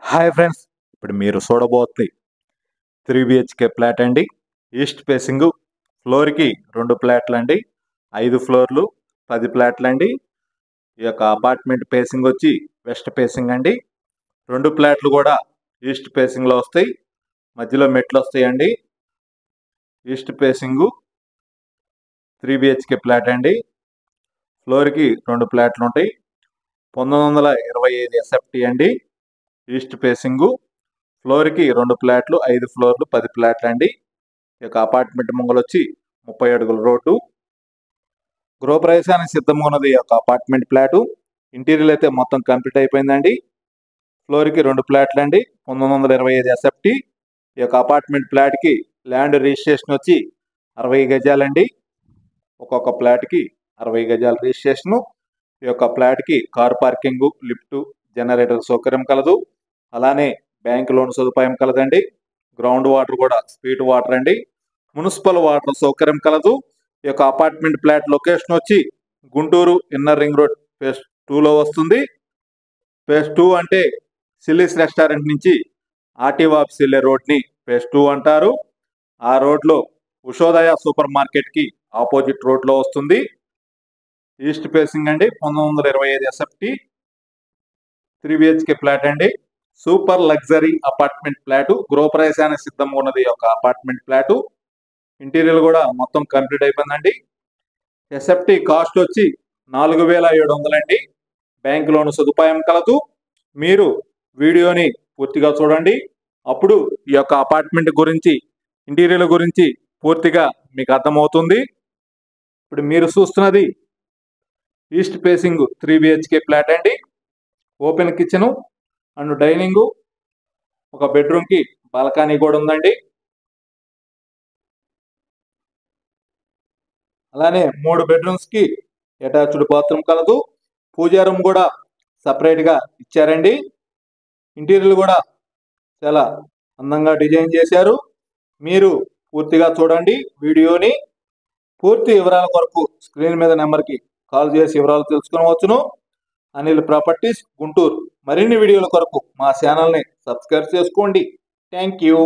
Hi friends, ఇప్పుడు మీరు చూడబోతుంది 3 BHK flat అండి. ఈస్ట్ ఫేసింగ్, ఫ్లోర్కి 2 ఫ్లాట్లు అండి. 5 ఫ్లోర్లు 10 ఫ్లాట్లు అండి. ఈ యొక్క అపార్ట్మెంట్ ఫేసింగ్ వచ్చి వెస్ట్ ఫేసింగ్ అండి. 2 ఫ్లాట్లు కూడా ఈస్ట్ ఫేసింగ్లో వస్తాయి. మధ్యలో మెట్లు వస్తాయండి. ఈస్ట్ ఫేసింగ్ 3 BHK ఫ్లాట్ అండి. ఫ్లోర్కి 2 ఫ్లాట్లు ఉంటాయి. 1925 SFT అండి. ఈస్ట్ ఫేసింగ్, ఫ్లోర్కి 2 ఫ్లాట్లు, 5 ఫ్లోర్లు 10 ఫ్లాట్లు అండి. ఈ యొక్క అపార్ట్మెంట్ ముంగలు వచ్చి 30 అడుగుల రోడ్డు. గృహప్రవేశానికి సిద్ధంగా ఉన్నది ఈ యొక్క అపార్ట్మెంట్ ఫ్లాటు. ఇంటీరియర్ అయితే మొత్తం కంప్లీట్ అయిపోయిందండి. ఫ్లోర్కి 2 ఫ్లాట్లు అండి. 1925 SFT. ఈ యొక్క అపార్ట్మెంట్ ఫ్లాట్కి ల్యాండ్ రిజిస్ట్రేషన్ వచ్చి 60 గజాలండి. ఒక్కొక్క ఫ్లాట్కి 60 గజాల రిజిస్ట్రేషను. ఈ యొక్క ఫ్లాట్కి కార్ పార్కింగ్, లిఫ్ట్, జనరేటర్ సౌకర్యం కలదు. అలానే బ్యాంక్ లోన్ సదుపాయం కలదండి. గ్రౌండ్ వాటర్ కూడా స్పీడ్ వాటర్ అండి. మున్సిపల్ వాటర్ సౌకర్యం కలదు. ఈ యొక్క అపార్ట్మెంట్ ఫ్లాట్ లొకేషన్ వచ్చి Guntur inner ring road phase 2లో వస్తుంది. ఫేజ్ 2 అంటే సిల్లీస్ రెస్టారెంట్ నుంచి ఆర్టీఓ ఆఫీస్ వెళ్ళే రోడ్ని ఫేజ్ 2 అంటారు. ఆ రోడ్లో ఉషోదయ సూపర్ మార్కెట్కి ఆపోజిట్ రోడ్లో వస్తుంది. ఈస్ట్ ఫేసింగ్ అండి. 1925 SFT 3 BHK ఫ్లాట్ అండి. Super luxury apartment flat. గృహప్రవేశానికి సిద్ధంగా ఉన్నది ఈ యొక్క అపార్ట్మెంట్ ఫ్లాటు. ఇంటీరియర్ కూడా మొత్తం కంప్లీట్ అయిపోయిందండి. SFT కాస్ట్ వచ్చి 4700 అండి. బ్యాంక్ లోన్ సదుపాయం కలదు. మీరు వీడియోని పూర్తిగా చూడండి. అప్పుడు ఈ యొక్క అపార్ట్మెంట్ గురించి, ఇంటీరియర్ గురించి పూర్తిగా మీకు అర్థమవుతుంది. ఇప్పుడు మీరు చూస్తున్నది ఈస్ట్ ఫేసింగ్ 3 BHK ఫ్లాట్ అండి. ఓపెన్ కిచెను అండ్ డైనింగ్, ఒక బెడ్రూమ్కి బాల్కనీ కూడా ఉందండి. అలానే 3 బెడ్రూమ్స్కి అటాచ్డ్ బాత్రూమ్ కలదు. పూజా రూమ్ కూడా సపరేట్గా ఇచ్చారండి. ఇంటీరియర్ కూడా చాలా అందంగా డిజైన్ చేశారు. మీరు పూర్తిగా చూడండి వీడియోని. పూర్తి వివరాల కొరకు స్క్రీన్ మీద నెంబర్కి కాల్ చేసి వివరాలు తెలుసుకోవచ్చును. అనిల్ ప్రాపర్టీస్ గుంటూరు. మరిన్ని వీడియోల కొరకు మా ఛానల్ని సబ్స్క్రైబ్ చేసుకోండి. Thank you.